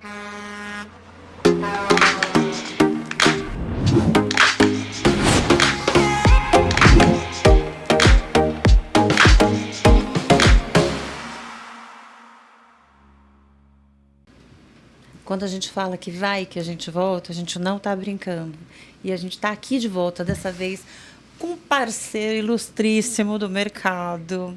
Quando a gente fala que vai, que a gente volta, a gente não está brincando. E a gente está aqui de volta, dessa vez com um parceiro ilustríssimo do mercado,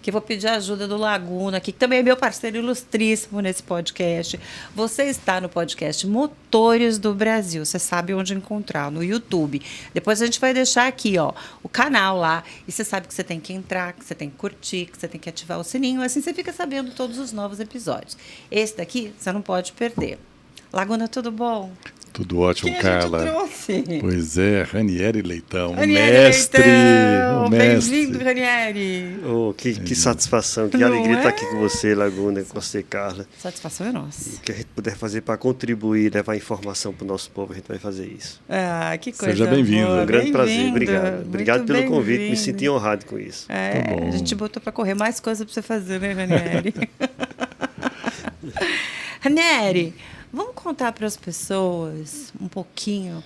que eu vou pedir a ajuda do Laguna, que também é meu parceiro ilustríssimo nesse podcast. Você está no podcast Motores do Brasil. Você sabe onde encontrar, no YouTube. Depois a gente vai deixar aqui, ó, o canal lá. E você sabe que você tem que entrar, que você tem que curtir, que você tem que ativar o sininho. Assim você fica sabendo todos os novos episódios. Esse daqui você não pode perder. Laguna, tudo bom? Tudo ótimo, Quem Carla. A gente trouxe? Pois é, Ranieri Leitão, Ranieri mestre. Leitão. O mestre. Bem-vindo, Ranieri. Oh, que satisfação, que Não alegria é? estar aqui com você, Laguna, com você, Carla. Satisfação é nossa. O que a gente puder fazer para contribuir, levar informação para o nosso povo, a gente vai fazer isso. Ah, que coisa Seja bem-vindo. boa. Um grande prazer, Bem-vindo. obrigado. Obrigado Muito pelo convite, me bem-vindo. senti honrado com isso. É, Tá bom. a gente botou para correr mais coisa para você fazer, né, Ranieri? Ranieri, vamos contar para as pessoas um pouquinho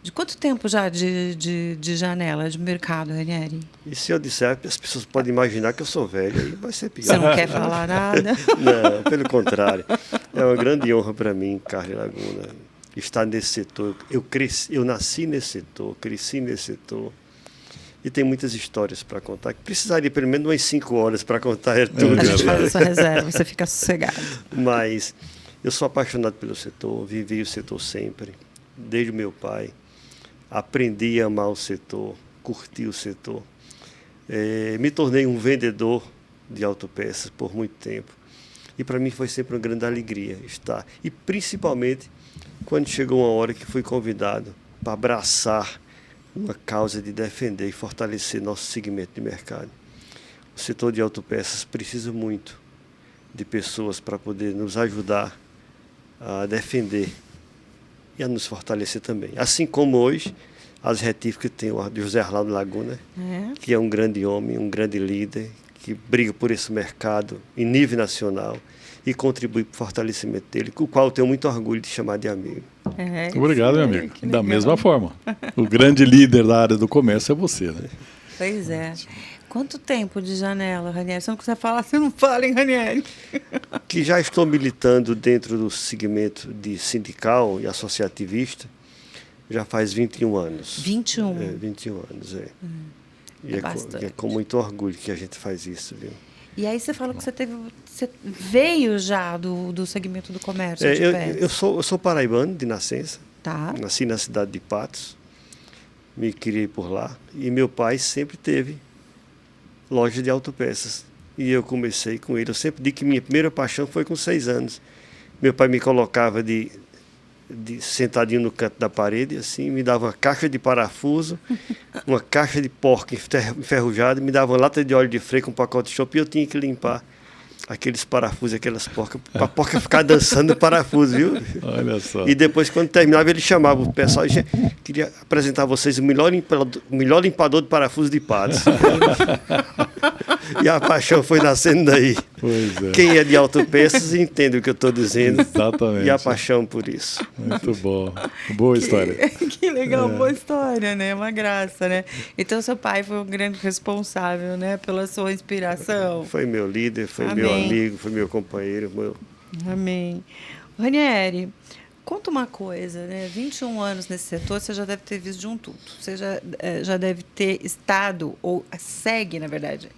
de quanto tempo já de janela, de mercado, Ranieri? E se eu disser, as pessoas podem imaginar que eu sou velho, aí vai ser pior. Você não quer falar nada? Não, pelo contrário. É uma grande honra para mim, Carla Laguna, estar nesse setor. Eu nasci nesse setor, cresci nesse setor. E tem muitas histórias para contar, que precisaria pelo menos umas 5 horas para contar tudo. A gente faz essa reserva, você fica sossegado. Mas eu sou apaixonado pelo setor, vivi o setor sempre, desde o meu pai. Aprendi a amar o setor, curti o setor. Me tornei um vendedor de autopeças por muito tempo. E para mim foi sempre uma grande alegria estar. E principalmente quando chegou uma hora que fui convidado para abraçar uma causa de defender e fortalecer nosso segmento de mercado. O setor de autopeças precisa muito de pessoas para poder nos ajudar a defender e a nos fortalecer também. Assim como hoje, as retíficas tem o José Arnaldo Laguna, que é um grande homem, um grande líder, que briga por esse mercado em nível nacional e contribui para o fortalecimento dele, com o qual eu tenho muito orgulho de chamar de amigo. Obrigado, meu amigo. Da mesma forma. O grande líder da área do comércio é você, né? Pois é. Quanto tempo de janela, Ranieri? Se não quiser falar, você não fala, hein, Ranieri? Que já estou militando dentro do segmento de sindical e associativista já faz 21 anos. 21? 21 anos, é. E bastante. é com muito orgulho que a gente faz isso, viu? E aí você falou que você veio já do segmento do comércio de pés. Eu sou paraibano de nascença. Tá. Nasci na cidade de Patos, me criei por lá. E meu pai sempre teve loja de autopeças. E eu comecei com ele. Eu sempre digo que minha primeira paixão foi com 6 anos. Meu pai me colocava sentadinho no canto da parede, assim, me dava uma caixa de parafuso, uma caixa de porca enferrujada, me dava uma lata de óleo de freio com um pacote de chope e eu tinha que limpar aqueles parafusos, aquelas porcas, para a porca ficar dançando o parafuso, viu? Olha só. E depois, quando terminava, ele chamava o pessoal e dizia, queria apresentar a vocês o melhor limpador de parafuso de Patos. E a paixão foi nascendo daí. Pois é. Quem é de autopeças entende o que eu estou dizendo. Exatamente. E a paixão por isso. Muito bom. Boa história. Que legal, boa história, né? Uma graça, né? Então, seu pai foi um grande responsável, né? Pela sua inspiração. Foi meu líder, foi Amém. meu amigo, foi meu companheiro. Amém. Ranieri, conta uma coisa, né? 21 anos nesse setor, você já deve ter visto de um tudo. Você já deve ter estado, ou segue, na verdade,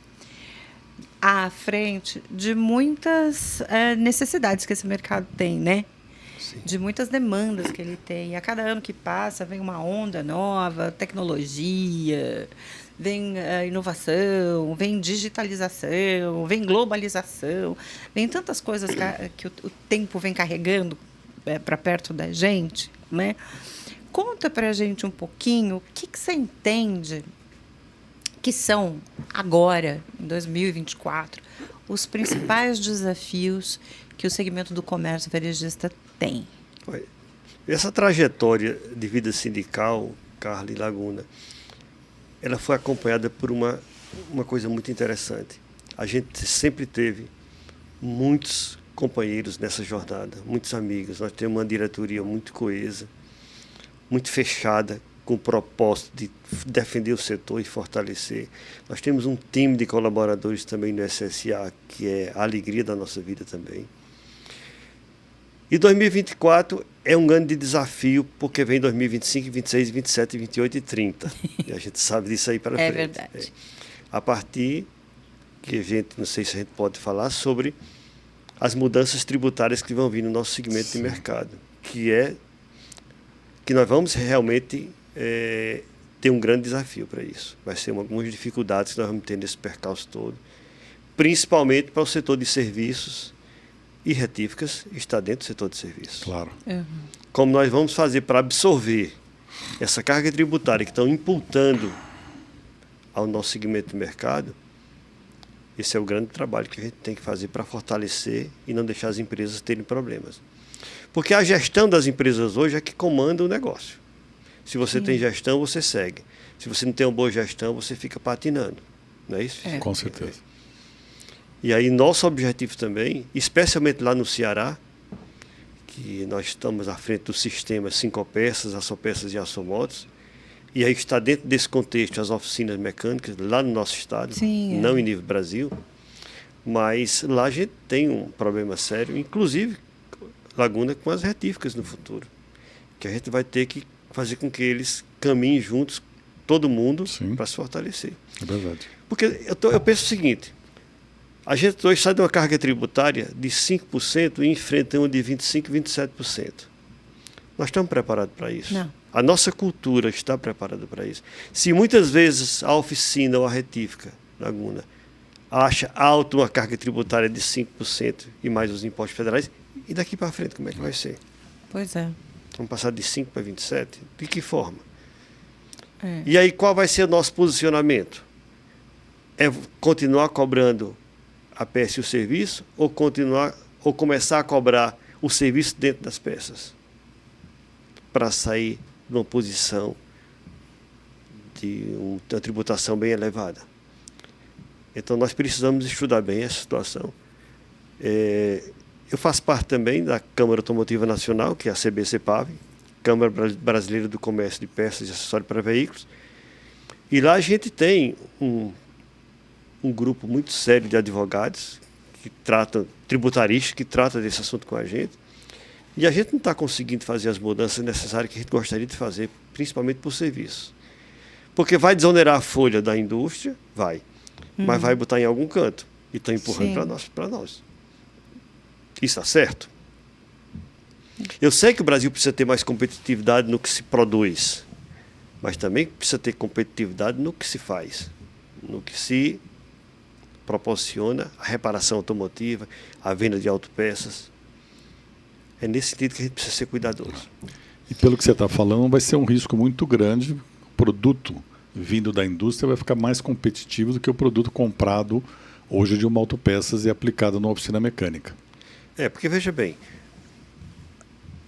à frente de muitas necessidades que esse mercado tem, né? Sim. De muitas demandas que ele tem. E a cada ano que passa, vem uma onda nova, tecnologia, vem inovação, vem digitalização, vem globalização, vem tantas coisas que o tempo vem carregando para perto da gente, né? Conta para a gente um pouquinho o que você entende que são, agora, em 2024, os principais desafios que o segmento do comércio varejista tem. Essa trajetória de vida sindical, Carla e Laguna, ela foi acompanhada por uma coisa muito interessante. A gente sempre teve muitos companheiros nessa jornada, muitos amigos. Nós temos uma diretoria muito coesa, muito fechada, com o propósito de defender o setor e fortalecer. Nós temos um time de colaboradores também no SSA, que é a alegria da nossa vida também. E 2024 é um grande desafio, porque vem 2025, 26, 27, 28 e 30. E a gente sabe disso aí para frente. É verdade. A partir que a gente, não sei se a gente pode falar, sobre as mudanças tributárias que vão vir no nosso segmento de mercado, que nós vamos realmente ter um grande desafio para isso. Vai ser algumas dificuldades que nós vamos ter nesse percalço todo, principalmente para o setor de serviços e retíficas, está dentro do setor de serviços. Claro. Como nós vamos fazer para absorver essa carga tributária que estão imputando ao nosso segmento de mercado, esse é o grande trabalho que a gente tem que fazer para fortalecer e não deixar as empresas terem problemas. Porque a gestão das empresas hoje é que comanda o negócio. Se você tem gestão, você segue. Se você não tem uma boa gestão, você fica patinando. Não é isso? Com certeza. E aí nosso objetivo também, especialmente lá no Ceará, que nós estamos à frente do sistema Sincopeças, Açopeças e Açomotos, e aí está dentro desse contexto as oficinas mecânicas lá no nosso estado, não em nível Brasil, mas lá a gente tem um problema sério, inclusive Laguna com as retíficas no futuro, que a gente vai ter que fazer com que eles caminhem juntos, todo mundo, para se fortalecer. É verdade. Porque eu penso o seguinte, a gente hoje sai de uma carga tributária de 5% e enfrenta uma de 25%, 27%. Nós estamos preparados para isso? Não. A nossa cultura está preparada para isso. Se muitas vezes a oficina ou a retífica, Laguna, acha alta uma carga tributária de 5% e mais os impostos federais, e daqui para frente como é que vai ser? Pois é. Vamos passar de 5 para 27? De que forma? E aí qual vai ser o nosso posicionamento? É continuar cobrando a peça e o serviço ou começar a cobrar o serviço dentro das peças para sair de uma posição de uma tributação bem elevada? Então nós precisamos estudar bem essa situação. Eu faço parte também da Câmara Automotiva Nacional, que é a CBCPAV, Câmara Brasileira do Comércio de Peças e Acessórios para Veículos, e lá a gente tem um grupo muito sério de advogados que tratam, tributaristas, que tratam desse assunto com a gente, e a gente não está conseguindo fazer as mudanças necessárias que a gente gostaria de fazer, principalmente por serviço. Porque vai desonerar a folha da indústria, mas vai botar em algum canto, e está empurrando para nós. Isso está certo? Eu sei que o Brasil precisa ter mais competitividade no que se produz, mas também precisa ter competitividade no que se faz, no que se proporciona a reparação automotiva, a venda de autopeças. É nesse sentido que a gente precisa ser cuidadoso. E pelo que você está falando, vai ser um risco muito grande. O produto vindo da indústria vai ficar mais competitivo do que o produto comprado hoje de uma autopeças e aplicado na oficina mecânica. Porque veja bem,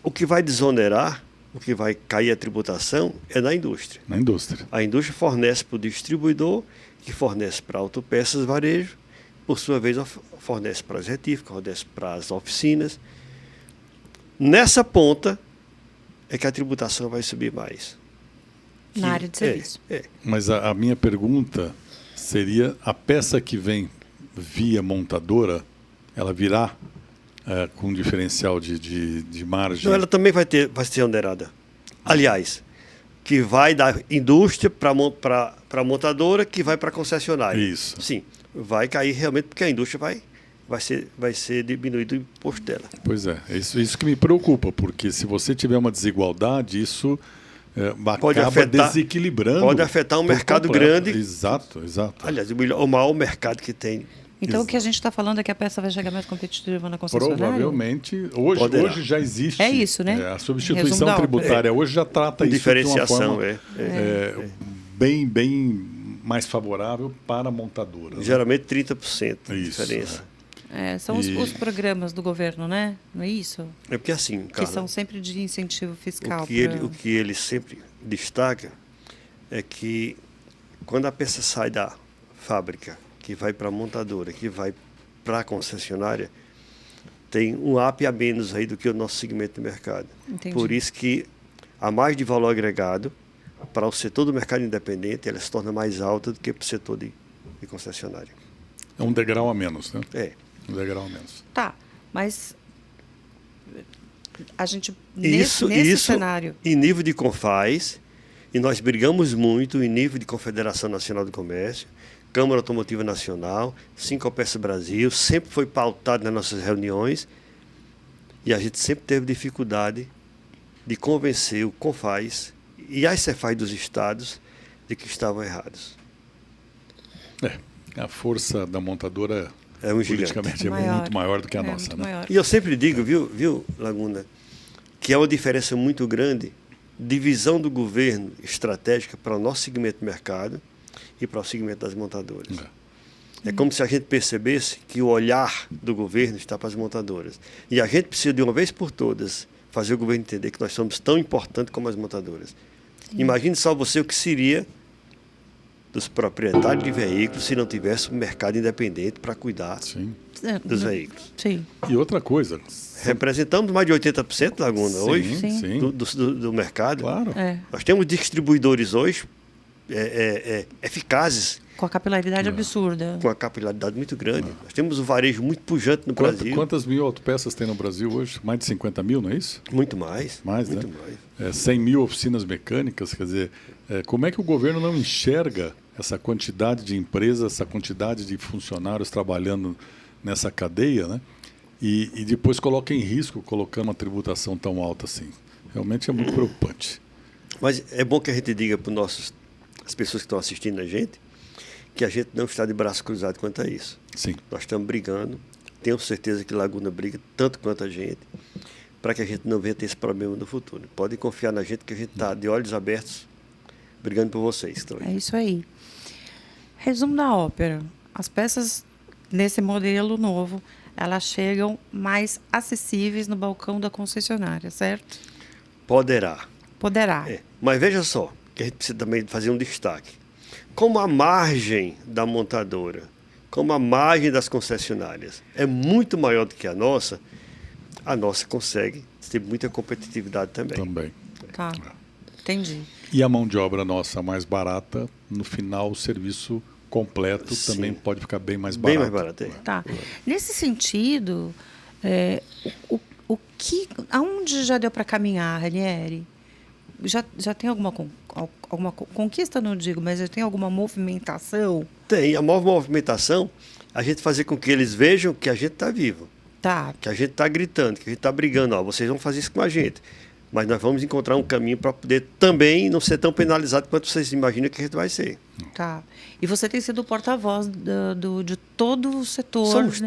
o que vai desonerar, o que vai cair a tributação é na indústria. Na indústria. A indústria fornece para o distribuidor, que fornece para autopeças varejo, por sua vez fornece para as retíficas, fornece para as oficinas. Nessa ponta é que a tributação vai subir mais. Na área de serviço. Mas a minha pergunta seria, a peça que vem via montadora, ela virá com diferencial de margem? Não, ela também vai ser onerada. Aliás, que vai da indústria para a montadora, que vai para a concessionária. Isso. Sim, vai cair realmente porque a indústria vai ser diminuído o imposto dela. Pois é, isso que me preocupa, porque se você tiver uma desigualdade, isso acaba desequilibrando. Pode afetar um mercado grande. Exato. Aliás, o maior mercado que tem. Então, o que a gente está falando é que a peça vai chegar mais competitiva na concessionária? Provavelmente. Hoje já existe. É isso, né? A substituição tributária hoje já trata isso de uma forma bem mais favorável para a montadora. Geralmente 30% de diferença. São os programas do governo, né? Não é isso? É porque assim, Carla, que são sempre de incentivo fiscal. O que ele sempre destaca é que quando a peça sai da fábrica, que vai para a montadora, que vai para a concessionária, tem um up a menos aí do que o nosso segmento de mercado. Entendi. Por isso que a mais de valor agregado para o setor do mercado independente, ela se torna mais alta do que para o setor de concessionária. É um degrau a menos, né? É. Um degrau a menos. Tá, mas a gente, Isso nesse cenário... em nível de Confaz, e nós brigamos muito em nível de Confederação Nacional do Comércio, Câmara Automotiva Nacional, Sincopeça Brasil, sempre foi pautado nas nossas reuniões, e a gente sempre teve dificuldade de convencer o Confaz e as Cefaz dos estados de que estavam errados. A força da montadora É um gigante. politicamente é Maior. muito maior do que a nossa, muito né? maior. E eu sempre digo, viu, Laguna, que é uma diferença muito grande de visão do governo estratégica para o nosso segmento de mercado e para o segmento das montadoras. É como se a gente percebesse que o olhar do governo está para as montadoras. E a gente precisa, de uma vez por todas, fazer o governo entender que nós somos tão importantes como as montadoras. Imagine só você o que seria dos proprietários de veículos se não tivesse um mercado independente para cuidar Sim. dos veículos. Sim. E outra coisa. Representamos mais de 80%, Laguna, Sim, hoje, sim. do mercado. Claro. É, Nós temos distribuidores hoje eficazes, com a capilaridade absurda. com uma capilaridade muito grande. Nós temos um varejo muito pujante no Brasil. Quantas mil autopeças tem no Brasil hoje? Mais de 50 mil, não é isso? Muito mais. Mais, muito né? mais. 100 mil oficinas mecânicas, quer dizer, como é que o governo não enxerga essa quantidade de empresas, essa quantidade de funcionários trabalhando nessa cadeia, né? E depois coloca em risco colocando uma tributação tão alta assim. Realmente é muito preocupante. Mas é bom que a gente diga para as pessoas que estão assistindo a gente que a gente não está de braço cruzado quanto a isso. Sim. Nós estamos brigando. Tenho certeza que Laguna briga tanto quanto a gente para que a gente não venha ter esse problema no futuro. Pode confiar na gente que a gente está de olhos abertos brigando por vocês. Então, É isso aí. Resumo da ópera. As peças nesse modelo novo, elas chegam mais acessíveis no balcão da concessionária, certo? poderá. Poderá. Mas veja só, que a gente precisa também fazer um destaque. Como a margem da montadora, como a margem das concessionárias é muito maior do que a nossa consegue ter muita competitividade também. Também. Tá. Entendi. E a mão de obra nossa mais barata, no final o serviço completo Sim. também pode ficar bem mais barato. Bem mais barato. É. Tá. Nesse sentido, aonde já deu para caminhar, Ranieri? Já tem alguma conquista, não digo, mas já tem alguma movimentação? Tem. A maior movimentação, a gente fazer com que eles vejam que a gente está vivo. Tá. Que a gente está gritando, que a gente está brigando. Ó, vocês vão fazer isso com a gente. Mas nós vamos encontrar um caminho para poder também não ser tão penalizado quanto vocês imaginam que a gente vai ser. Tá. E você tem sido o porta-voz de todo o setor. Somos né?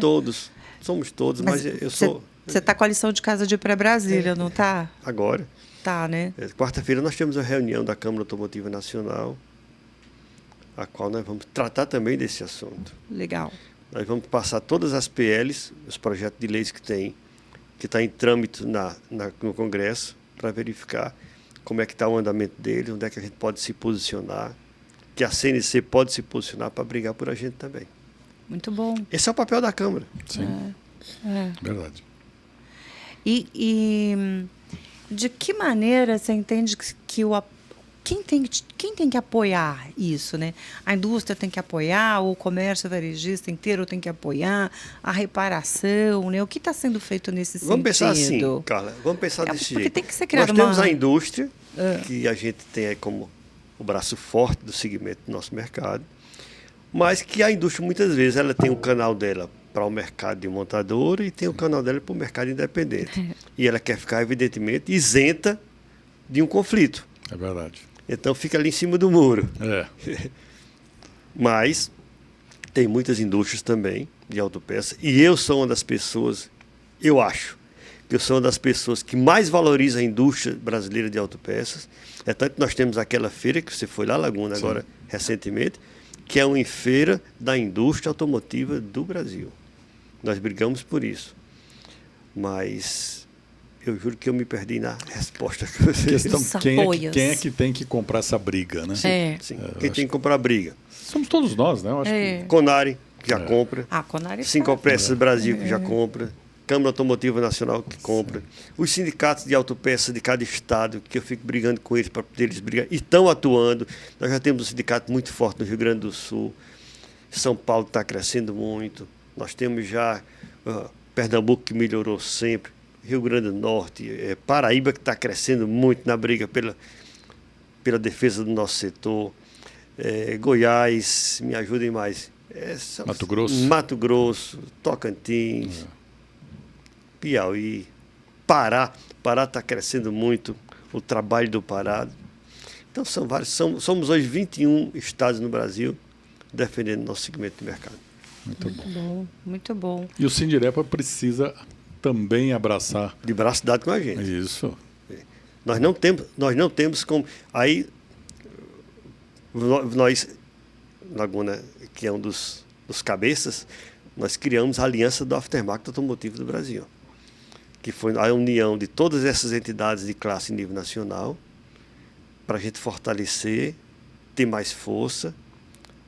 todos, mas eu sou... Você está com a lição de casa de pré-Brasília, não tá? Agora. Tá, né? Quarta-feira nós temos a reunião da Câmara Automotiva Nacional, a qual nós vamos tratar também desse assunto. Legal. Nós vamos passar todas as PLs, os projetos de leis que está em trâmite no Congresso, para verificar como é que está o andamento dele, onde é que a gente pode se posicionar, que a CNC pode se posicionar para brigar por a gente também. Muito bom. Esse é o papel da Câmara. Sim, verdade. E de que maneira você entende que quem tem que apoiar isso, né? A indústria tem que apoiar, o comércio varejista inteiro tem que apoiar, a reparação, né? O que está sendo feito nesse sentido? Vamos pensar assim, Carla, vamos pensar desse porque jeito. tem que ser criado Nós temos uma... a indústria, que a gente tem aí como o braço forte do segmento do nosso mercado, mas que a indústria muitas vezes ela tem um canal dela para o mercado de montadora e tem o canal dela para o mercado independente. E ela quer ficar, evidentemente, isenta de um conflito. É verdade. Então fica ali em cima do muro. É. Mas tem muitas indústrias também de autopeça. E eu sou uma das pessoas, eu acho, que eu sou uma das pessoas que mais valoriza a indústria brasileira de autopeças. É tanto que nós temos aquela feira que você foi lá, Laguna, Sim. agora recentemente, que é uma feira da indústria automotiva do Brasil. Nós brigamos por isso. Mas eu juro que eu me perdi na resposta que você Questão, Os quem é apoios. que tem que comprar essa briga, né? Sim. Quem tem que comprar briga? Somos todos nós, né? Eu acho que Conari, que já compra. Ah, Conari Cinco Pressas Brasil, que já compra. Câmara Automotiva Nacional que compra, os sindicatos de autopeças de cada estado, que eu fico brigando com eles para poder eles brigar, e estão atuando. Nós já temos um sindicato muito forte no Rio Grande do Sul, São Paulo está crescendo muito, nós temos já Pernambuco que melhorou sempre, Rio Grande do Norte, Paraíba que está crescendo muito na briga pela defesa do nosso setor, Goiás, me ajudem mais. Mato Grosso, Tocantins, Piauí, Pará. Pará está crescendo muito, o trabalho do Pará. Então são vários, somos hoje 21 estados no Brasil defendendo nosso segmento de mercado. Muito bom. Muito bom. E o Sindirepa precisa também abraçar. De braço dado com a gente. Isso. Nós não temos como. Aí nós, Laguna, que é um dos cabeças, nós criamos a Aliança do Aftermarket Automotivo do Brasil, que foi a união de todas essas entidades de classe em nível nacional, para a gente fortalecer, ter mais força,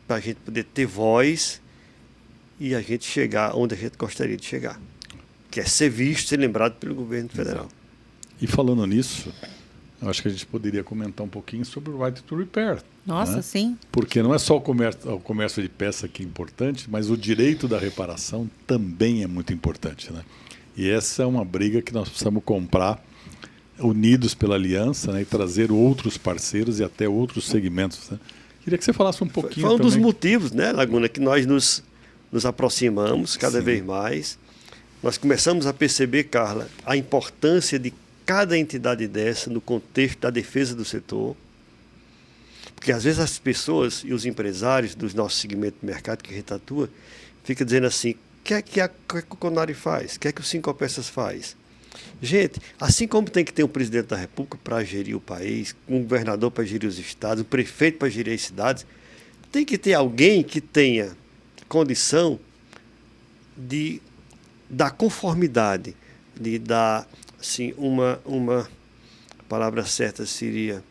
para a gente poder ter voz e a gente chegar onde a gente gostaria de chegar, que é ser visto, ser lembrado pelo governo federal. Exato. E falando nisso, eu acho que a gente poderia comentar um pouquinho sobre o Right to Repair. Nossa, né? sim. Porque não é só o comércio de peça que é importante, mas o direito da reparação também é muito importante, né? E essa é uma briga que nós precisamos comprar unidos pela aliança, né, e trazer outros parceiros e até outros segmentos, né? Queria que você falasse um pouquinho. Foi um também dos motivos, né, Laguna, que nós nos aproximamos cada Sim. vez mais. Nós começamos a perceber, Carla, a importância de cada entidade dessa no contexto da defesa do setor. Porque às vezes as pessoas e os empresários do nosso segmento de mercado que a gente atua ficam dizendo assim: o que é que a Conari faz? O que é que o Cinco Peças faz? Gente, assim como tem que ter um presidente da República para gerir o país, um governador para gerir os estados, um prefeito para gerir as cidades, tem que ter alguém que tenha condição de dar conformidade, de dar assim, uma palavra certa seria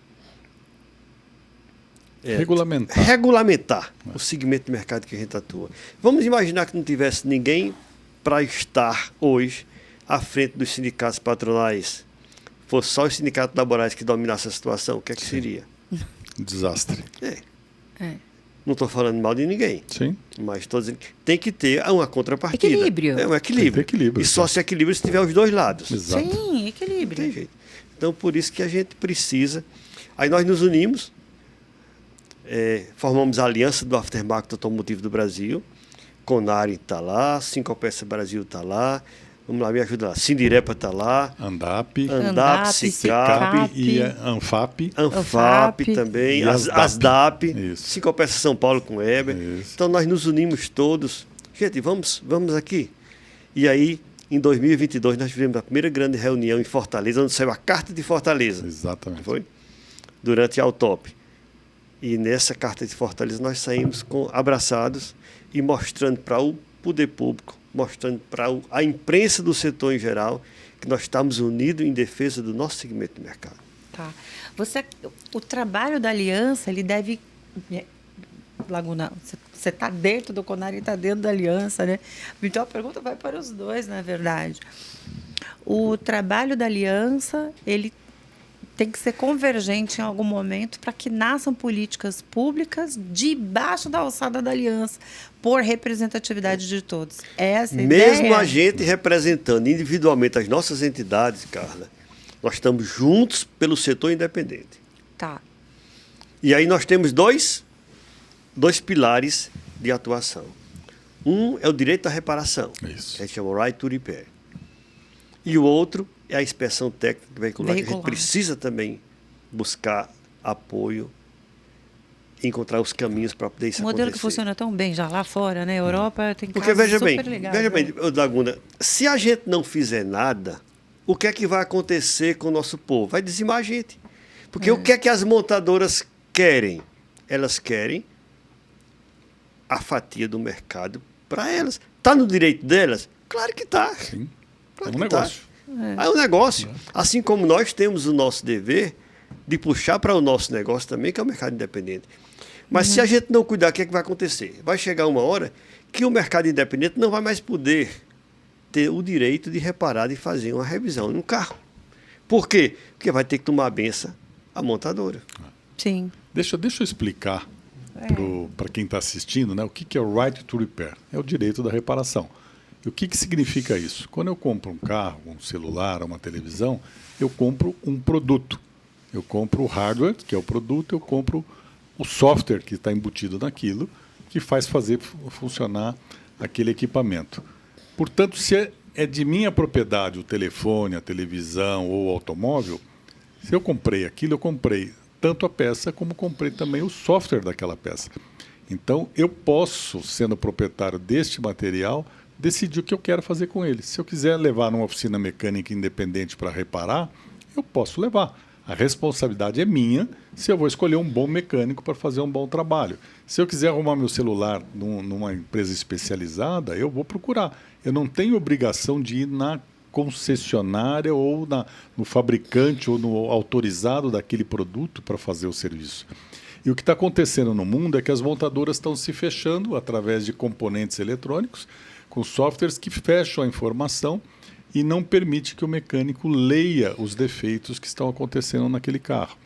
regulamentar o segmento de mercado que a gente atua. Vamos imaginar que não tivesse ninguém para estar hoje à frente dos sindicatos patronais, fosse só os sindicatos laborais que dominassem a situação, o que é que Sim. seria? Desastre. Não estou falando mal de ninguém, Sim. mas estou dizendo que tem que ter uma contrapartida. Equilíbrio. É um equilíbrio. Tem que ter equilíbrio, E só se equilibra se tiver os dois lados. Exato. Sim, Não equilíbrio. tem jeito. Então, por isso que a gente precisa. Aí nós nos unimos, formamos a Aliança do Aftermarket Automotivo do Brasil. Conari está lá, Cinco Peças Brasil está lá. Vamos lá, me ajuda lá. Sindirepa está lá. ANDAP, SICAP e ANFAP. ANFAP também, E ASDAP, Isso. Cinco Peças São Paulo com Heber. Isso. Então nós nos unimos todos. Gente, vamos aqui. E aí, em 2022, nós tivemos a primeira grande reunião em Fortaleza, onde saiu a Carta de Fortaleza. Exatamente. Foi? Durante a Autop. E nessa Carta de Fortaleza nós saímos abraçados e mostrando para o poder público, mostrando para a imprensa do setor em geral, que nós estamos unidos em defesa do nosso segmento de mercado. Tá. O trabalho da aliança, ele deve... Laguna, você está dentro do Conari e está dentro da aliança, né? Então a pergunta vai para os dois, na verdade. O trabalho da aliança, ele tem que ser convergente em algum momento para que nasçam políticas públicas debaixo da alçada da aliança, por representatividade de todos. Essa Mesmo ideia... a gente representando individualmente as nossas entidades, Carla, nós estamos juntos pelo setor independente. Tá. E aí nós temos dois pilares de atuação. Um é o direito à reparação, Isso. que a gente chama Right to Repair. E o outro é a inspeção técnica veicular, que a gente precisa também buscar apoio, encontrar os caminhos para poder isso acontecer. Um modelo que funciona tão bem já lá fora, né? Europa tem Porque casos veja super bem, legais, Laguna, se a gente não fizer nada, o que é que vai acontecer com o nosso povo? Vai dizimar a gente. Porque o que é que as montadoras querem? Elas querem a fatia do mercado para elas. Está no direito delas? Claro que está. Sim. Claro É um que tá. negócio. É um negócio. Assim como nós temos o nosso dever de puxar para o nosso negócio também, que é o mercado independente. Mas se a gente não cuidar, o que é que vai acontecer? Vai chegar uma hora que o mercado independente não vai mais poder ter o direito de reparar, de fazer uma revisão no carro. Por quê? Porque vai ter que tomar a benção a montadora. Sim. Deixa eu explicar para quem está assistindo, né, o que é o right to repair. É o direito da reparação. E o que significa isso? Quando eu compro um carro, um celular, uma televisão, eu compro um produto. Eu compro o hardware, que é o produto, eu compro o software que está embutido naquilo, que faz fazer funcionar aquele equipamento. Portanto, se é de minha propriedade o telefone, a televisão ou o automóvel, se eu comprei aquilo, eu comprei tanto a peça como comprei também o software daquela peça. Então, eu posso, sendo proprietário deste material, decidir o que eu quero fazer com ele. Se eu quiser levar numa oficina mecânica independente para reparar, eu posso levar. A responsabilidade é minha se eu vou escolher um bom mecânico para fazer um bom trabalho. Se eu quiser arrumar meu celular numa empresa especializada, eu vou procurar. Eu não tenho obrigação de ir na concessionária ou no fabricante ou no autorizado daquele produto para fazer o serviço. E o que está acontecendo no mundo é que as montadoras estão se fechando através de componentes eletrônicos, com softwares que fecham a informação e não permite que o mecânico leia os defeitos que estão acontecendo naquele carro.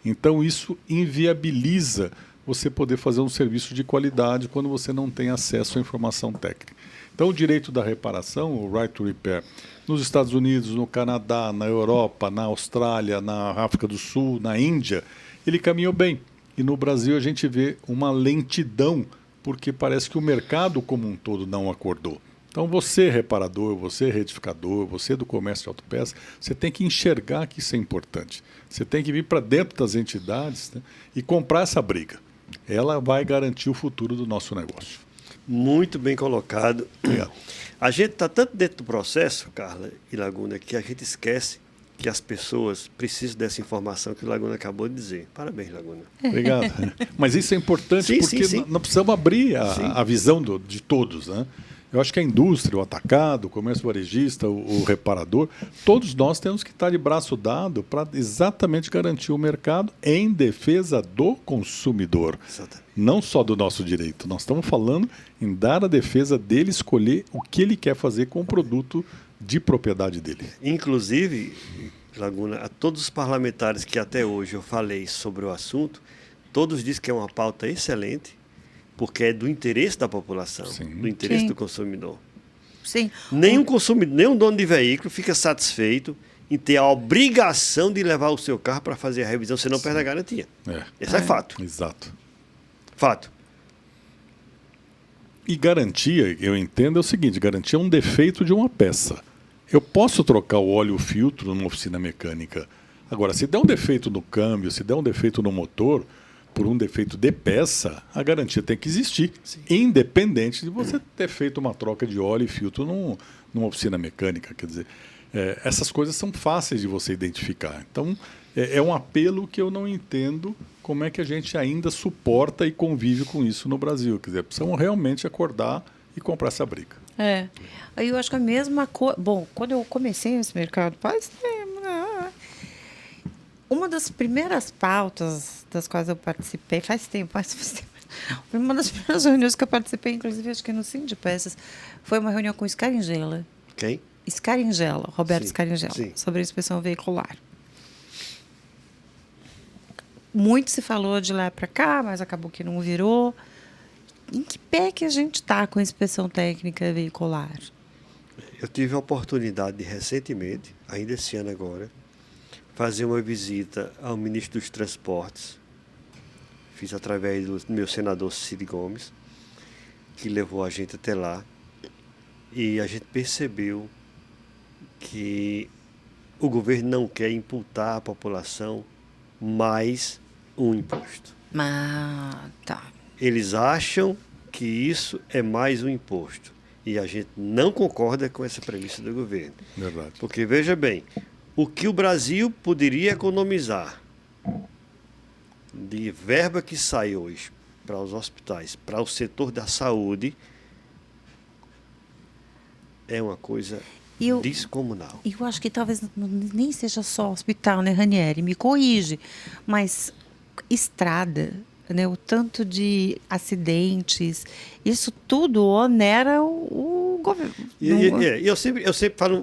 Então isso inviabiliza você poder fazer um serviço de qualidade quando você não tem acesso à informação técnica. Então o direito da reparação, o right to repair, nos Estados Unidos, no Canadá, na Europa, na Austrália, na África do Sul, na Índia, ele caminhou bem. E no Brasil a gente vê uma lentidão, porque parece que o mercado como um todo não acordou. Então você, reparador, você, retificador, você do comércio de autopeças, você tem que enxergar que isso é importante. Você tem que vir para dentro das entidades, né, e comprar essa briga. Ela vai garantir o futuro do nosso negócio. Muito bem colocado. Obrigado. A gente está tanto dentro do processo, Carla e Laguna, que a gente esquece que as pessoas precisam dessa informação que o Laguna acabou de dizer. Parabéns, Laguna. Obrigado. Mas isso é importante, Sim, porque sim. nós precisamos abrir a visão de todos, né? Eu acho que a indústria, o atacado, o comércio varejista, o reparador, todos nós temos que estar de braço dado para exatamente garantir o mercado em defesa do consumidor. Exatamente. Não só do nosso direito. Nós estamos falando em dar a defesa dele escolher o que ele quer fazer com o produto de propriedade dele. Inclusive, Laguna, a todos os parlamentares que até hoje eu falei sobre o assunto, todos dizem que é uma pauta excelente, porque é do interesse da população, Sim. do interesse Sim. do consumidor. Sim. Nenhum consumidor, nenhum dono de veículo fica satisfeito em ter a obrigação de levar o seu carro para fazer a revisão, senão perde a garantia. Esse é fato. Exato. Fato. E garantia, eu entendo, é o seguinte: garantia é um defeito de uma peça. Eu posso trocar o óleo e o filtro numa oficina mecânica. Agora, se der um defeito no câmbio, se der um defeito no motor, por um defeito de peça, a garantia tem que existir, independente de você ter feito uma troca de óleo e filtro numa oficina mecânica. Quer dizer, essas coisas são fáceis de você identificar. Então, é um apelo que eu não entendo como é que a gente ainda suporta e convive com isso no Brasil. Quer dizer, precisamos realmente acordar e comprar essa briga. Aí eu acho que a mesma coisa. Bom, quando eu comecei nesse mercado, faz tempo, né? Uma das primeiras pautas das quais eu participei, faz tempo. Foi uma das primeiras reuniões que eu participei, inclusive acho que no Sim de Peças, foi uma reunião com o Scaringella. Quem? Scaringella, Roberto Sim, Scaringella, sim. sobre a inspeção veicular. Muito se falou de lá para cá, mas acabou que não virou. Em que pé que a gente está com a inspeção técnica veicular? Eu tive a oportunidade de, recentemente, ainda esse ano agora, fazer uma visita ao ministro dos Transportes. Fiz através do meu senador Cid Gomes, que levou a gente até lá. E a gente percebeu que o governo não quer imputar à população mais um imposto. Tá. Eles acham que isso é mais um imposto. E a gente não concorda com essa premissa do governo. Verdade. Porque, veja bem, o que o Brasil poderia economizar de verba que sai hoje para os hospitais, para o setor da saúde, é uma coisa descomunal. E eu acho que talvez nem seja só hospital, né, Ranieri? Me corrige. Mas estrada, né, o tanto de acidentes, isso tudo onera o E eu sempre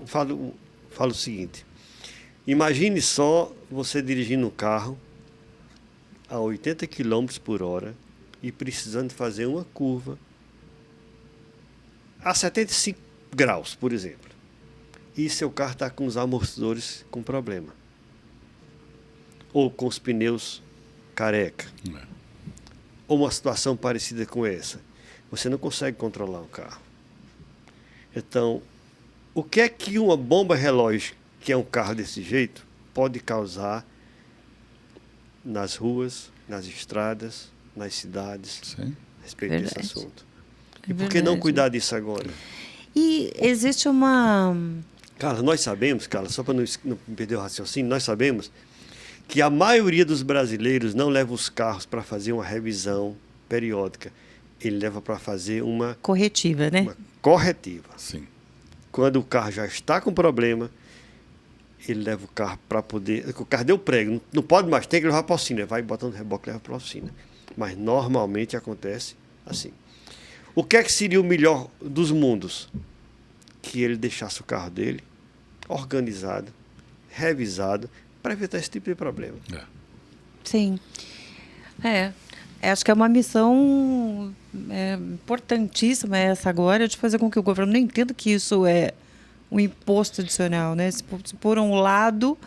falo o seguinte: imagine só você dirigindo um carro a 80 km por hora e precisando fazer uma curva a 75 graus, por exemplo. E seu carro está com os amortecedores com problema. Ou com os pneus careca. Ou uma situação parecida com essa. Você não consegue controlar o carro. Então, o que é que uma bomba relógio, que é um carro desse jeito, pode causar nas ruas, nas estradas, nas cidades, Sim. a respeito Verdade. desse assunto? E por que não cuidar disso agora? E existe uma... Carla, nós sabemos, Carla, só para não perder o raciocínio, nós sabemos que a maioria dos brasileiros não leva os carros para fazer uma revisão periódica. Ele leva para fazer uma corretiva, né? corretiva. Sim. Quando o carro já está com problema, ele leva o carro para poder... O carro deu prego, não pode mais, tem que levar para a oficina. Vai botando reboque e leva para a oficina. Mas normalmente acontece assim. O que é que seria o melhor dos mundos? Que ele deixasse o carro dele organizado, revisado, para evitar esse tipo de problema. Sim. Acho que é uma missão importantíssima essa agora, de fazer com que o governo não entenda que isso é um imposto adicional, né? Se por um lado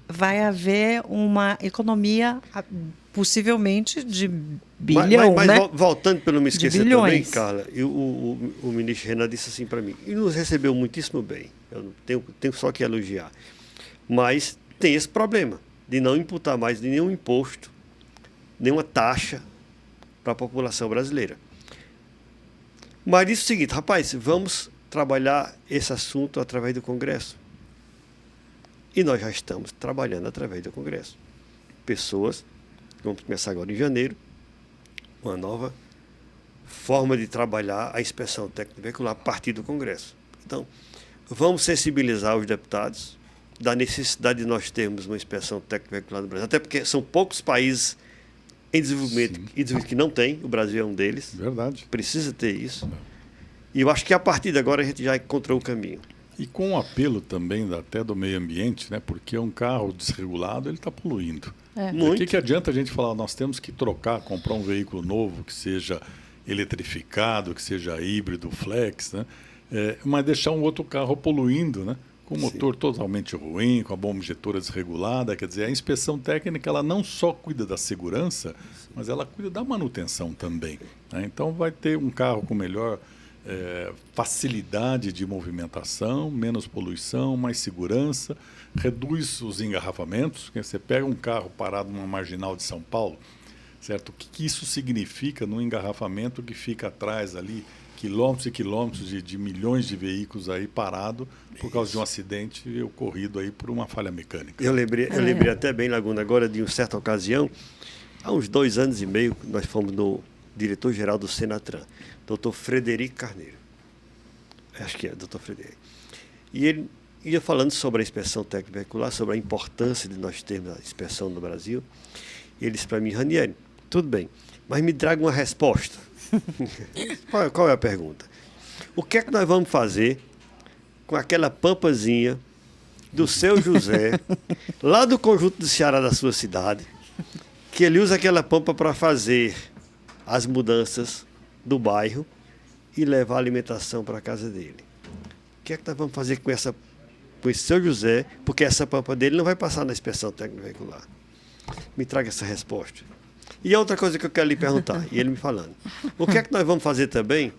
vai haver uma economia possivelmente de bilhão, mas né? voltando para não me esquecer também, bilhões. Carla, o ministro Renan disse assim para mim, e nos recebeu muitíssimo bem, eu tenho só que elogiar, mas tem esse problema de não imputar mais nenhum imposto, nenhuma taxa para a população brasileira. Mas disse o seguinte: rapaz, vamos trabalhar esse assunto através do Congresso. E nós já estamos trabalhando através do Congresso. Vamos começar agora em janeiro, uma nova forma de trabalhar a inspeção técnica veicular a partir do Congresso. Então, vamos sensibilizar os deputados da necessidade de nós termos uma inspeção técnica veicular no Brasil, até porque são poucos países em desenvolvimento que não tem, o Brasil é um deles. Verdade. Precisa ter isso. E eu acho que a partir de agora a gente já encontrou o caminho. E com o apelo também até do meio ambiente, né? Porque um carro desregulado, ele está poluindo. Muito. O que adianta a gente falar, nós temos que comprar um veículo novo, que seja eletrificado, que seja híbrido, flex, né? Mas deixar um outro carro poluindo, né? Com o motor totalmente ruim, com a bomba injetora desregulada. Quer dizer, a inspeção técnica, ela não só cuida da segurança, mas ela cuida da manutenção também, né? Então vai ter um carro com melhor facilidade de movimentação, menos poluição, mais segurança, reduz os engarrafamentos. Você pega um carro parado numa marginal de São Paulo, certo? O que isso significa num engarrafamento que fica atrás ali, quilômetros e quilômetros de milhões de veículos aí parado por causa de um acidente ocorrido aí por uma falha mecânica. Eu lembrei até bem, Laguna, agora de uma certa ocasião, há uns 2 anos e meio, nós fomos no diretor-geral do Senatran, Dr. Frederico Carneiro. Acho que é, Dr. Frederico. E ele ia falando sobre a inspeção técnica veicular, sobre a importância de nós termos a inspeção no Brasil. E ele disse para mim: Ranieri, tudo bem, mas me traga uma resposta. Qual é a pergunta? O que é que nós vamos fazer com aquela pampazinha do seu José, lá do conjunto do Ceará da sua cidade, que ele usa aquela pampa para fazer as mudanças do bairro e levar a alimentação para a casa dele? O que é que nós vamos fazer com esse seu José, porque essa pampa dele não vai passar na inspeção técnica veicular? Me traga essa resposta. E a outra coisa que eu quero lhe perguntar, e ele me falando, o que é que nós vamos fazer também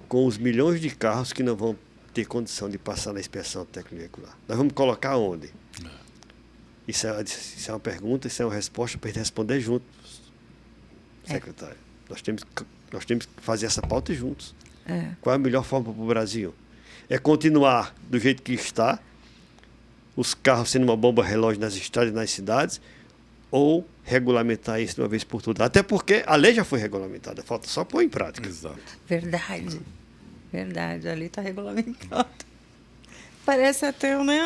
com os milhões de carros que não vão ter condição de passar na inspeção técnica veicular? Nós vamos colocar onde? Isso é uma pergunta, isso é uma resposta para a gente responder juntos, secretário. Nós temos que fazer essa pauta juntos. Qual é a melhor forma para o Brasil? É continuar do jeito que está, os carros sendo uma bomba relógio nas estradas e nas cidades, ou regulamentar isso de uma vez por todas? Até porque a lei já foi regulamentada, falta só pôr em prática. Exato. Verdade. A lei está regulamentada. Parece até, né?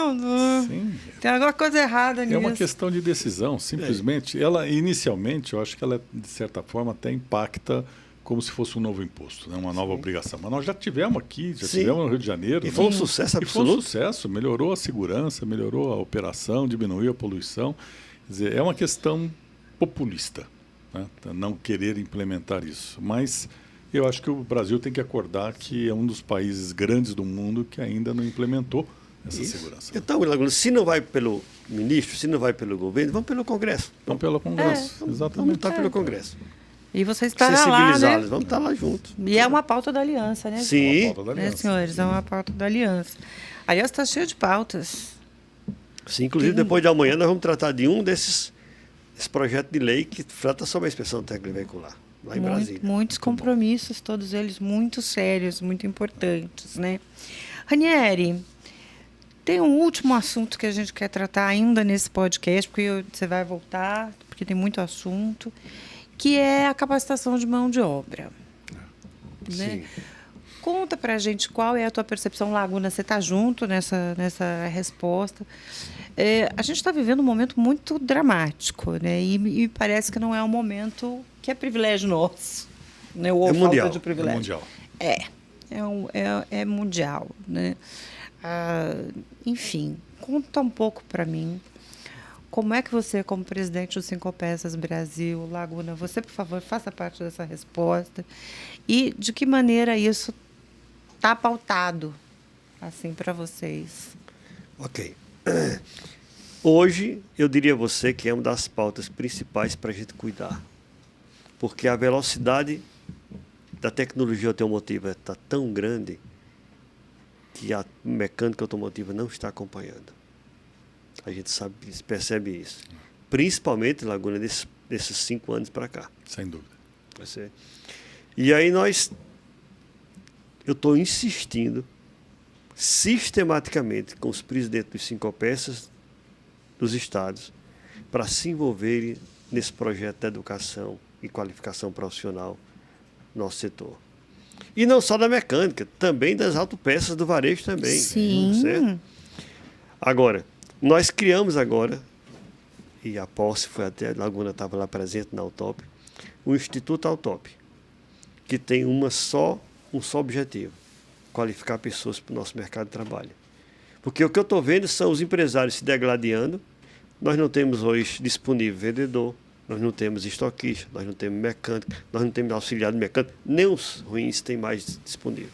Tem alguma coisa errada nisso. É uma questão de decisão, simplesmente. Ela, inicialmente, eu acho que ela, de certa forma, até impacta como se fosse um novo imposto, né? Uma nova obrigação. Mas nós já tivemos aqui, já tivemos no Rio de Janeiro. E foi um sucesso E foi um absoluto. sucesso, melhorou a segurança, melhorou a operação, diminuiu a poluição. Quer dizer, é uma questão populista, né? Não querer implementar isso. Mas eu acho que o Brasil tem que acordar que é um dos países grandes do mundo que ainda não implementou essa segurança. Então, Laguna, se não vai pelo ministro, se não vai pelo governo, vamos pelo Congresso. Então, pelo Congresso, Vamos exatamente. lutar pelo Congresso. E você estará lá, né? Sensibilizá-los, vamos estar lá juntos. E é uma pauta da aliança, né? Sim. Uma pauta da Né, aliança. senhores? É uma pauta da aliança. A aliança está cheia de pautas. Sim, inclusive, depois de amanhã, nós vamos tratar de um esse projeto de lei que trata sobre a inspeção técnica veicular, lá em Brasília. Muitos compromissos, todos eles muito sérios, muito importantes, né? Ranieri, tem um último assunto que a gente quer tratar ainda nesse podcast, porque você vai voltar, porque tem muito assunto, que é a capacitação de mão de obra. Né? Sim. Conta pra gente qual é a tua percepção, Laguna, você está junto nessa resposta. A gente está vivendo um momento muito dramático, né? E parece que não é um momento que é privilégio nosso, né? Ou É falta mundial. de privilégio. Mundial. É mundial, né? Enfim, conta um pouco para mim como é que você, como presidente do Cinco Peças Brasil, Laguna, você, por favor, faça parte dessa resposta e de que maneira isso está pautado assim para vocês. Ok. Hoje, eu diria a você que é uma das pautas principais para a gente cuidar. Porque a velocidade da tecnologia automotiva está tão grande que a mecânica automotiva não está acompanhando. A gente percebe isso. Principalmente, Laguna, desses 5 anos para cá. Sem dúvida. E aí eu estou insistindo sistematicamente com os presidentes dos Cinco Peças dos estados para se envolverem nesse projeto de educação e qualificação profissional no nosso setor. E não só da mecânica, também das autopeças do varejo também. Sim. Certo? Agora, nós criamos agora, e a posse foi até, a Laguna estava lá presente na Autop, o Instituto Autop, que tem um só objetivo: qualificar pessoas para o nosso mercado de trabalho. Porque o que eu estou vendo são os empresários se degladiando. Nós não temos hoje disponível vendedor, nós não temos estoquista, nós não temos mecânico, nós não temos auxiliar de mecânico, nem os ruins têm mais disponível.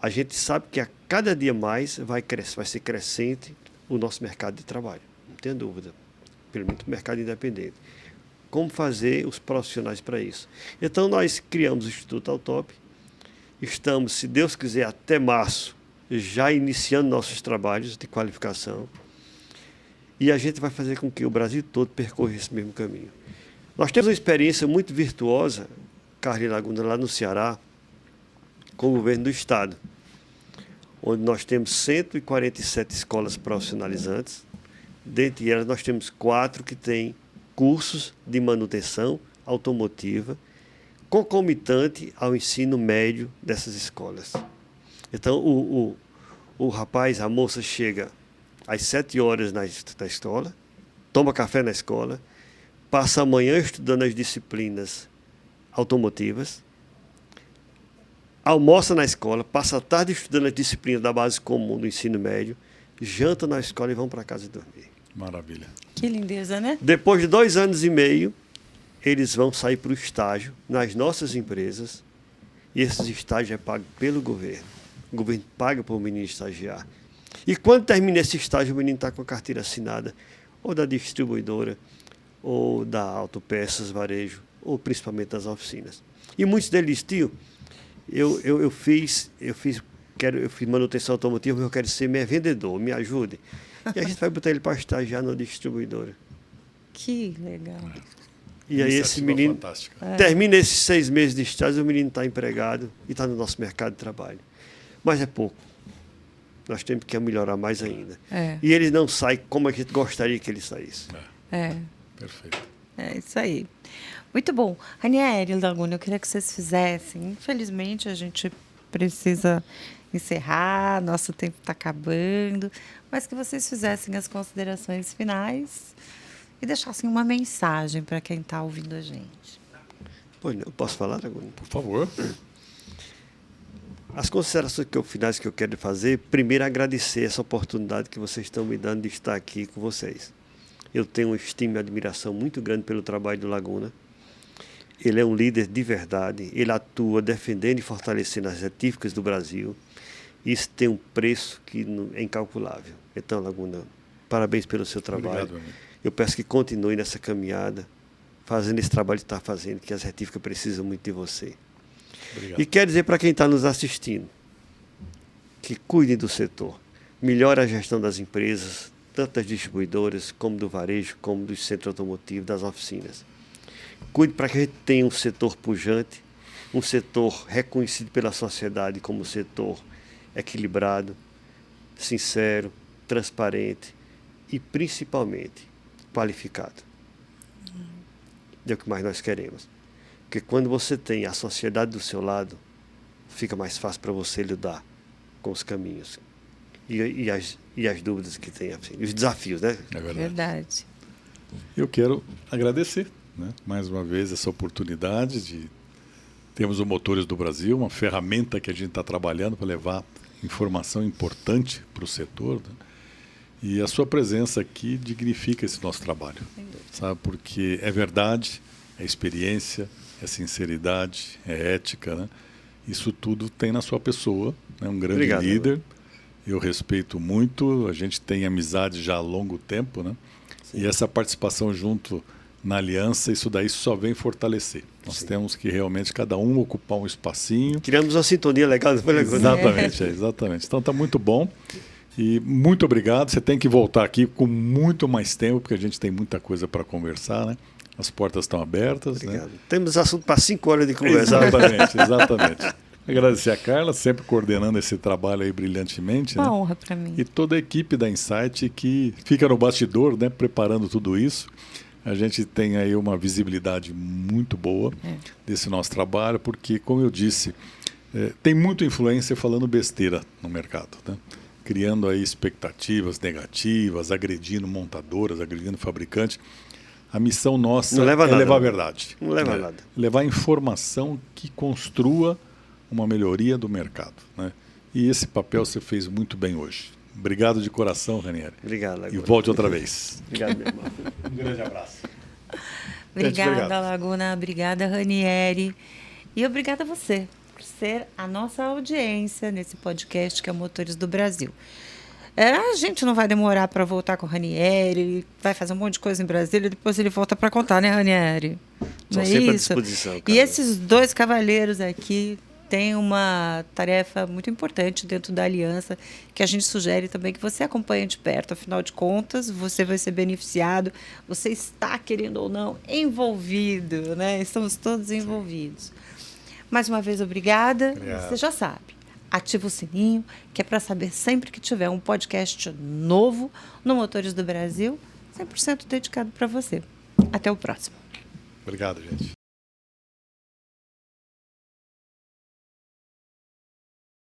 A gente sabe que a cada dia mais vai ser crescente o nosso mercado de trabalho, não tem dúvida, pelo menos o mercado independente. Como fazer os profissionais para isso? Então, nós criamos o Instituto Autop, estamos, se Deus quiser, até março, já iniciando nossos trabalhos de qualificação, e a gente vai fazer com que o Brasil todo percorra esse mesmo caminho. Nós temos uma experiência muito virtuosa, Carlos Laguna, lá no Ceará, com o governo do estado, onde nós temos 147 escolas profissionalizantes. Dentre elas, nós temos 4 que têm cursos de manutenção automotiva, concomitante ao ensino médio dessas escolas. Então, o rapaz, a moça chega às 7 horas na escola, toma café na escola, passa a manhã estudando as disciplinas automotivas, almoça na escola, passa a tarde estudando as disciplinas da base comum do ensino médio, janta na escola e vão para casa dormir. Maravilha. Que lindeza, né? Depois de 2 anos e meio, eles vão sair para o estágio nas nossas empresas, e esses estágios é pago pelo governo. O governo paga para o menino estagiar. E quando termina esse estágio, o menino está com a carteira assinada, ou da distribuidora, ou da Autopeças, Varejo, ou principalmente das oficinas. E muitos deles, tio, eu fiz manutenção automotiva, mas eu quero ser vendedor, me ajude. E a gente vai botar ele para estagiar na distribuidora. Que legal. E aí esse menino Fantástica. termina esses 6 meses de estágio, o menino está empregado e está no nosso mercado de trabalho. Mas é pouco. Nós temos que melhorar mais ainda. E ele não sai como a gente gostaria que ele saísse. Perfeito. É isso aí. Muito bom. Ranieri, Laguna, eu queria que vocês fizessem. Infelizmente, a gente precisa encerrar, nosso tempo está acabando, mas que vocês fizessem as considerações finais e deixassem uma mensagem para quem está ouvindo a gente. Pois não, posso falar, Laguna? Por favor. As considerações finais que eu quero fazer, primeiro agradecer essa oportunidade que vocês estão me dando de estar aqui com vocês. Eu tenho uma estima e admiração muito grande pelo trabalho do Laguna. Ele é um líder de verdade, ele atua defendendo e fortalecendo as retíficas do Brasil. Isso tem um preço que é incalculável. Então, Laguna, parabéns pelo seu trabalho. Obrigado, amigo. Eu peço que continue nessa caminhada, fazendo esse trabalho que está fazendo, que as retíficas precisam muito de você. Obrigado. E quero dizer para quem está nos assistindo, que cuidem do setor, melhore a gestão das empresas, tanto das distribuidoras, como do varejo, como do centro automotivo, das oficinas. Cuide para que a gente tenha um setor pujante, um setor reconhecido pela sociedade como um setor equilibrado, sincero, transparente e, principalmente, qualificado. É o que mais nós queremos. Porque quando você tem a sociedade do seu lado, fica mais fácil para você lidar com os caminhos e as dúvidas que tem, assim, e os desafios, né? É verdade. Verdade. Eu quero agradecer, né, mais uma vez essa oportunidade de termos o Motores do Brasil, uma ferramenta que a gente está trabalhando para levar informação importante para o setor, né? E a sua presença aqui dignifica esse nosso trabalho, sabe? Porque é verdade, é experiência, é sinceridade, é ética, né? Isso tudo tem na sua pessoa, né? Um grande Obrigado, líder. Eu respeito muito, a gente tem amizade já há longo tempo, né? Sim. E essa participação junto na aliança, isso daí só vem fortalecer. Nós Sim. temos que realmente cada um ocupar um espacinho. Criamos uma sintonia legal, não foi, Laguna? Exatamente, exatamente. Então está muito bom. E muito obrigado. Você tem que voltar aqui com muito mais tempo, porque a gente tem muita coisa para conversar, né? As portas estão abertas. Obrigado. Né? Temos assunto para 5 horas de conversa. Exatamente, exatamente. Agradecer a Carla, sempre coordenando esse trabalho aí brilhantemente. Uma né? honra para mim. E toda a equipe da Insight que fica no bastidor, né, preparando tudo isso. A gente tem aí uma visibilidade muito boa desse nosso trabalho, porque, como eu disse, tem muita influência falando besteira no mercado, né? Criando aí expectativas negativas, agredindo montadoras, agredindo fabricantes. A missão nossa Não leva é nada, levar a né? verdade. Não leva né? nada. Levar informação que construa uma melhoria do mercado, né? E esse papel você fez muito bem hoje. Obrigado de coração, Ranieri. Obrigado, E Laguna. volte outra vez. Obrigado, meu irmão. Um grande abraço. Obrigada, obrigado. Laguna. Obrigada, Ranieri. E obrigada a você por ser a nossa audiência nesse podcast que é Motores do Brasil. A gente não vai demorar para voltar com o Ranieri, ele vai fazer um monte de coisa em Brasília, depois ele volta para contar, né, Ranieri? Estou Não é sempre à isso? disposição. E Carla. esses dois cavalheiros aqui têm uma tarefa muito importante dentro da aliança, que a gente sugere também que você acompanhe de perto. Afinal de contas, você vai ser beneficiado, você está, querendo ou não, envolvido, né? Estamos todos envolvidos. Mais uma vez, obrigada. Obrigado. Você já sabe, ativa o sininho, que é para saber sempre que tiver um podcast novo no Motores do Brasil, 100% dedicado para você. Até o próximo. Obrigado, gente.